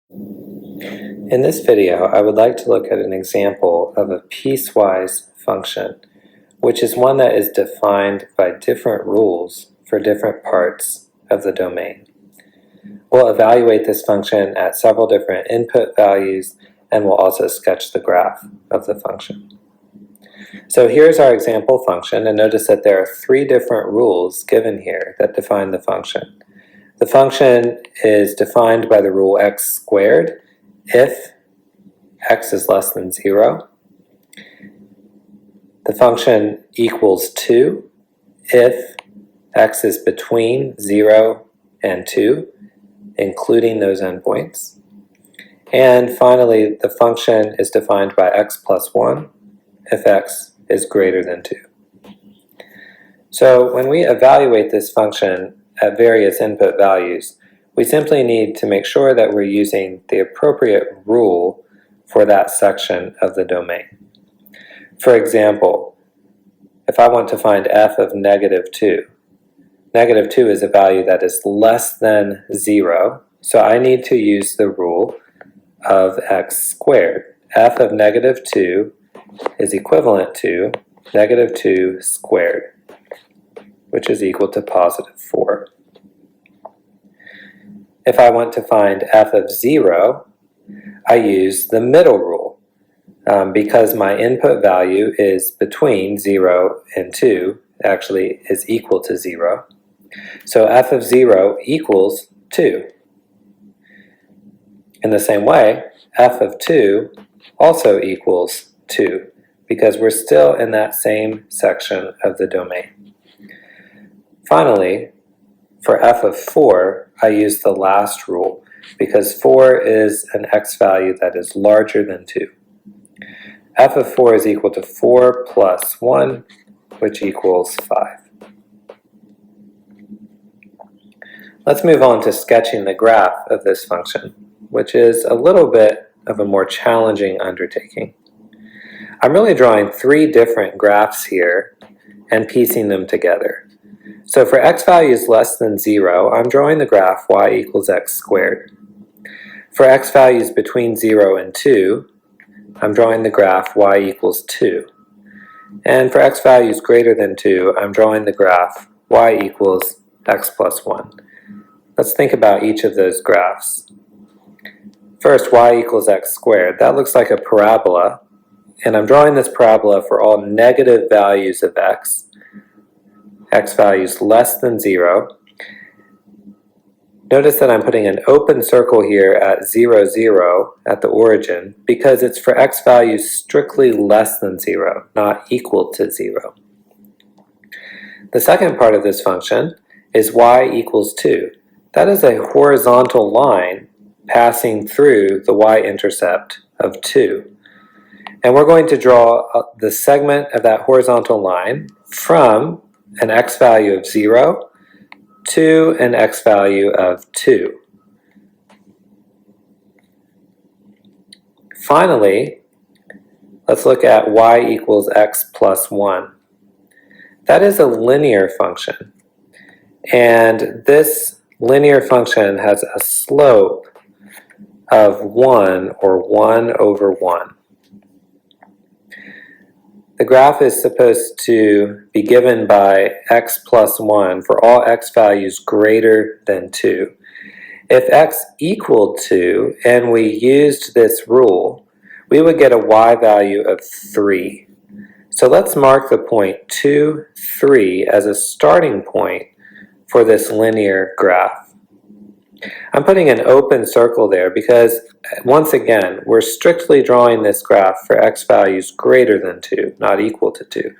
In this video, I would like to look at an example of a piecewise function, which is one that is defined by different rules for different parts of the domain. We'll evaluate this function at several different input values, and we'll also sketch the graph of the function. So here's our example function, and notice that there are three different rules given here that define the function. The function is defined by the rule x squared if x is less than 0. The function equals 2 if x is between 0 and 2, including those endpoints. And finally, the function is defined by x plus 1 if x is greater than 2. So when we evaluate this function at various input values, we simply need to make sure that we're using the appropriate rule for that section of the domain. For example, if I want to find f of -2, -2 is a value that is less than 0, so I need to use the rule of x squared. F of -2 is equivalent to -2 squared, which is equal to +4. If I want to find f of 0, I use the middle rule. Because my input value is between 0 and 2, actually is equal to 0. So f of 0 equals 2. In the same way, f of 2 also equals 2, because we're still in that same section of the domain. Finally, for f of 4, I use the last rule, because 4 is an x value that is larger than 2. F of 4 is equal to 4 plus 1, which equals 5. Let's move on to sketching the graph of this function, which is a little bit of a more challenging undertaking. I'm really drawing three different graphs here and piecing them together. So for x values less than 0, I'm drawing the graph y equals x squared. For x values between 0 and 2, I'm drawing the graph y equals 2. And for x values greater than 2, I'm drawing the graph y equals x plus 1. Let's think about each of those graphs. First, y equals x squared. That looks like a parabola, and I'm drawing this parabola for all negative values of x values less than 0. Notice that I'm putting an open circle here at 0, 0 at the origin, because it's for x values strictly less than 0, not equal to 0. The second part of this function is y equals 2. That is a horizontal line passing through the y-intercept of 2. And we're going to draw the segment of that horizontal line from an x value of 0 to an x value of 2. Finally, let's look at y equals x plus 1. That is a linear function, and this linear function has a slope of 1, or 1 over 1. The graph is supposed to be given by x plus 1 for all x values greater than 2. If x equaled 2 and we used this rule, we would get a y value of 3. So let's mark the point 2, 3 as a starting point for this linear graph. I'm putting an open circle there because, once again, we're strictly drawing this graph for x values greater than 2, not equal to 2.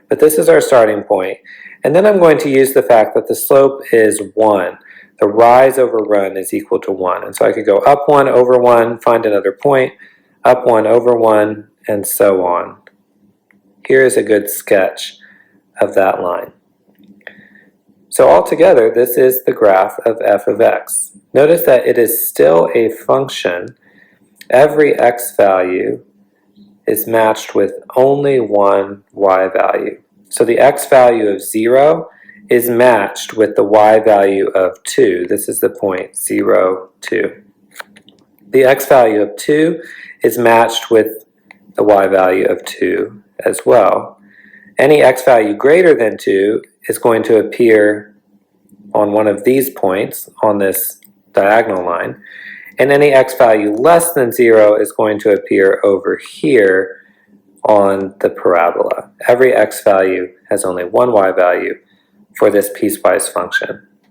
But this is our starting point. And then I'm going to use the fact that the slope is 1. The rise over run is equal to 1. And so I could go up 1 over 1, find another point, up 1 over 1, and so on. Here is a good sketch of that line. So altogether, this is the graph of f of x. Notice that it is still a function. Every x value is matched with only one y value. So the x value of 0 is matched with the y value of 2. This is the point 0, 2. the x value of 2 is matched with the y value of 2 as well. Any x value greater than 2 is going to appear on one of these points on this diagonal line, and any x value less than 0 is going to appear over here on the parabola. Every x value has only one y value for this piecewise function.